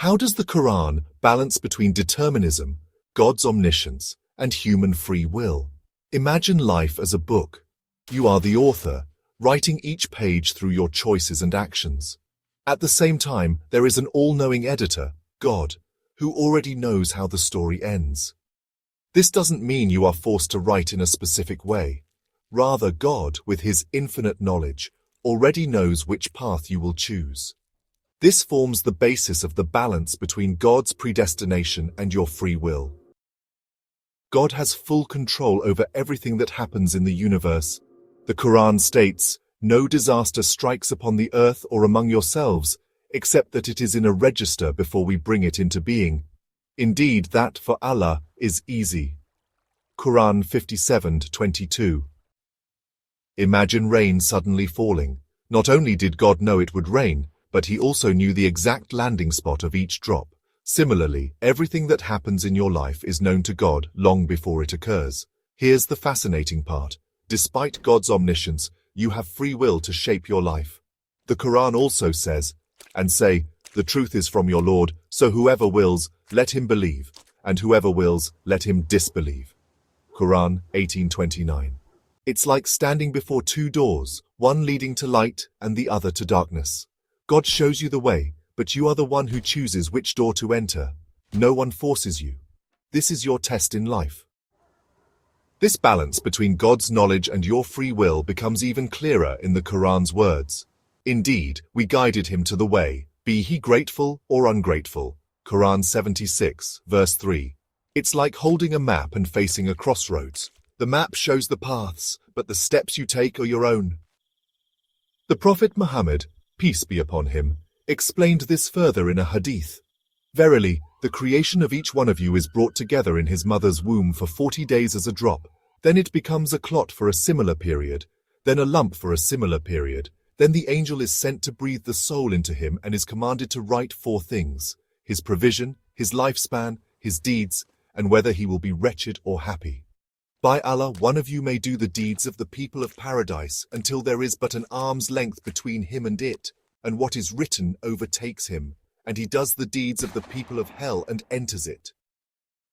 How does the Quran balance between determinism, God's omniscience, and human free will? Imagine life as a book. You are the author, writing each page through your choices and actions. At the same time, there is an all-knowing editor, God, who already knows how the story ends. This doesn't mean you are forced to write in a specific way. Rather, God, with his infinite knowledge, already knows which path you will choose. This forms the basis of the balance between God's predestination and your free will. God has full control over everything that happens in the universe. The Quran states, "No disaster strikes upon the earth or among yourselves, except that it is in a register before we bring it into being. Indeed, that for Allah is easy." Quran 57:22. Imagine rain suddenly falling. Not only did God know it would rain, but he also knew the exact landing spot of each drop. Similarly, everything that happens in your life is known to God long before it occurs. Here's the fascinating part. Despite God's omniscience, you have free will to shape your life. The Quran also says, "And say, the truth is from your Lord, so whoever wills, let him believe, and whoever wills, let him disbelieve." Quran 18:29. It's like standing before two doors, one leading to light and the other to darkness. God shows you the way, but you are the one who chooses which door to enter. No one forces you. This is your test in life. This balance between God's knowledge and your free will becomes even clearer in the Quran's words. "Indeed, we guided him to the way, be he grateful or ungrateful." Quran 76, verse 3. It's like holding a map and facing a crossroads. The map shows the paths, but the steps you take are your own. The Prophet Muhammad, peace be upon him, explained this further in a hadith. "Verily, the creation of each one of you is brought together in his mother's womb for 40 days as a drop, then it becomes a clot for a similar period, then a lump for a similar period, then the angel is sent to breathe the soul into him and is commanded to write 4 things, his provision, his lifespan, his deeds, and whether he will be wretched or happy. By Allah, one of you may do the deeds of the people of paradise until there is but an arm's length between him and it, and what is written overtakes him, and he does the deeds of the people of hell and enters it.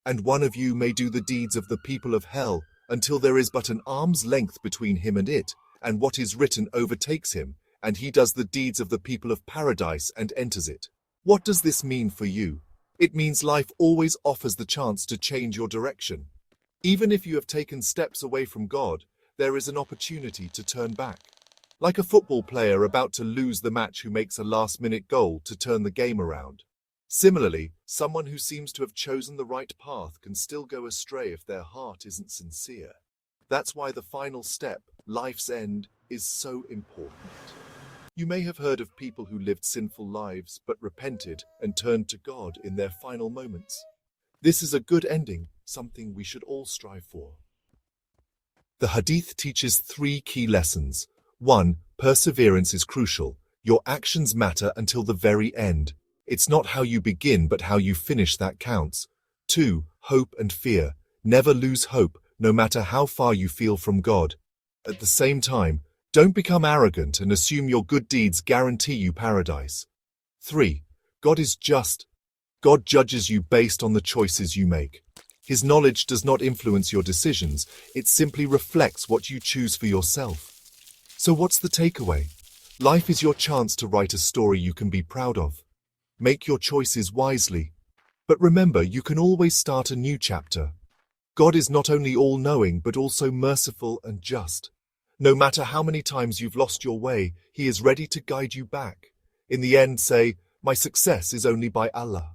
And one of you may do the deeds of the people of hell until there is but an arm's length between him and it, and what is written overtakes him, and he does the deeds of the people of paradise and enters it." What does this mean for you? It means life always offers the chance to change your direction. Even if you have taken steps away from God, there is an opportunity to turn back. Like a football player about to lose the match who makes a last-minute goal to turn the game around. Similarly, someone who seems to have chosen the right path can still go astray if their heart isn't sincere. That's why the final step, life's end, is so important. You may have heard of people who lived sinful lives but repented and turned to God in their final moments. This is a good ending, something we should all strive for. The Hadith teaches 3 key lessons. 1. Perseverance is crucial. Your actions matter until the very end. It's not how you begin but how you finish that counts. 2. Hope and fear. Never lose hope, no matter how far you feel from God. At the same time, don't become arrogant and assume your good deeds guarantee you paradise. 3. God is just. God judges you based on the choices you make. His knowledge does not influence your decisions, it simply reflects what you choose for yourself. So what's the takeaway? Life is your chance to write a story you can be proud of. Make your choices wisely. But remember, you can always start a new chapter. God is not only all-knowing but also merciful and just. No matter how many times you've lost your way, He is ready to guide you back. In the end, say, "My success is only by Allah."